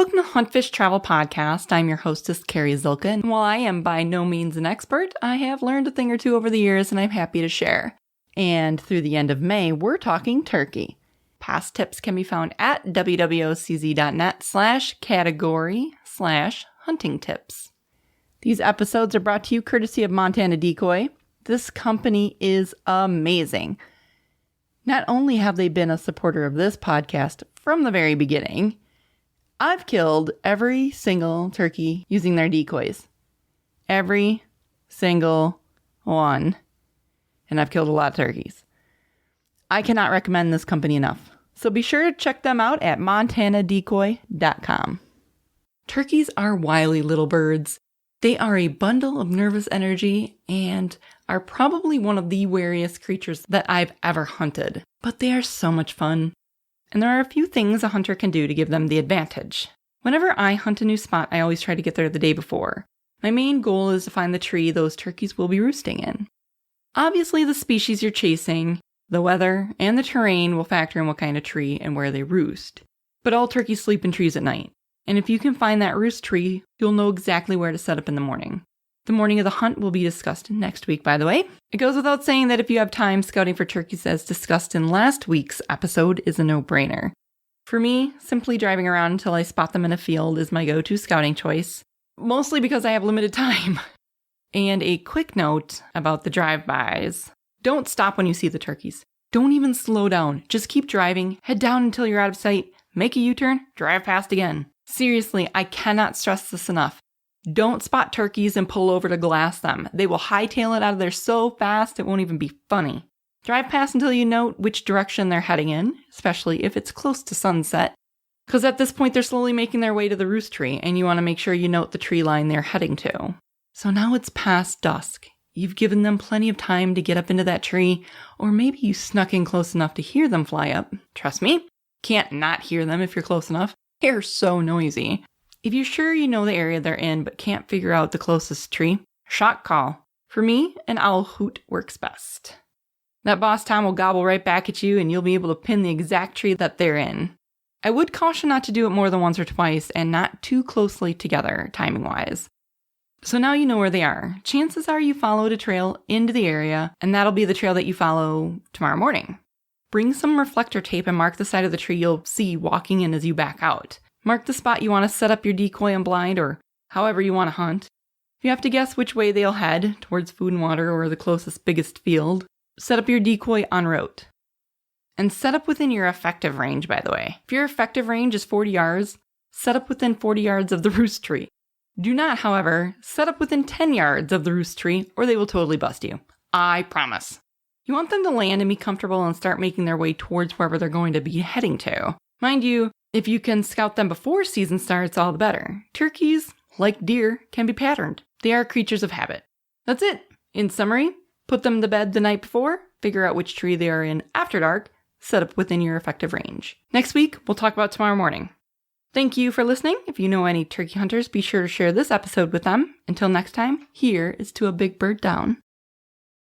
Welcome to Huntfish Travel Podcast. I'm your hostess, Carrie Zilka, and while I am by no means an expert, I have learned a thing or two over the years and I'm happy to share. And through the end of May, we're talking turkey. Past tips can be found at www.cz.net/category/hunting tips. These episodes are brought to you courtesy of Montana Decoy. This company is amazing. Not only have they been a supporter of this podcast from the very beginning, I've killed every single turkey using their decoys. Every single one. And I've killed a lot of turkeys. I cannot recommend this company enough. So be sure to check them out at montanadecoy.com. Turkeys are wily little birds. They are a bundle of nervous energy and are probably one of the wariest creatures that I've ever hunted. But they are so much fun. And there are a few things a hunter can do to give them the advantage. Whenever I hunt a new spot, I always try to get there the day before. My main goal is to find the tree those turkeys will be roosting in. Obviously, the species you're chasing, the weather, and the terrain will factor in what kind of tree and where they roost. But all turkeys sleep in trees at night. And if you can find that roost tree, you'll know exactly where to set up in the morning. The morning of the hunt will be discussed next week, by the way. It goes without saying that if you have time, scouting for turkeys as discussed in last week's episode is a no-brainer. For me, simply driving around until I spot them in a field is my go-to scouting choice, mostly because I have limited time. And a quick note about the drive-bys. Don't stop when you see the turkeys. Don't even slow down. Just keep driving, head down until you're out of sight, make a U-turn, drive past again. Seriously, I cannot stress this enough. Don't spot turkeys and pull over to glass them. They will hightail it out of there so fast it won't even be funny. Drive past until you note which direction they're heading in, especially if it's close to sunset. Because at this point they're slowly making their way to the roost tree and you want to make sure you note the tree line they're heading to. So now it's past dusk. You've given them plenty of time to get up into that tree, or maybe you snuck in close enough to hear them fly up. Trust me, can't not hear them if you're close enough. They're so noisy. If you're sure you know the area they're in but can't figure out the closest tree, shot call. For me, an owl hoot works best. That boss Tom will gobble right back at you and you'll be able to pin the exact tree that they're in. I would caution not to do it more than once or twice and not too closely together, timing-wise. So now you know where they are. Chances are you followed a trail into the area, and that'll be the trail that you follow tomorrow morning. Bring some reflector tape and mark the side of the tree you'll see walking in as you back out. Mark the spot you want to set up your decoy and blind, or however you want to hunt. If you have to guess which way they'll head, towards food and water or the closest biggest field, set up your decoy en route. And set up within your effective range, by the way. If your effective range is 40 yards, set up within 40 yards of the roost tree. Do not, however, set up within 10 yards of the roost tree or they will totally bust you. I promise. You want them to land and be comfortable and start making their way towards wherever they're going to be heading to. Mind you, if you can scout them before season starts, all the better. Turkeys, like deer, can be patterned. They are creatures of habit. That's it. In summary, put them to bed the night before, figure out which tree they are in after dark, set up within your effective range. Next week, we'll talk about tomorrow morning. Thank you for listening. If you know any turkey hunters, be sure to share this episode with them. Until next time, here is to a big bird down.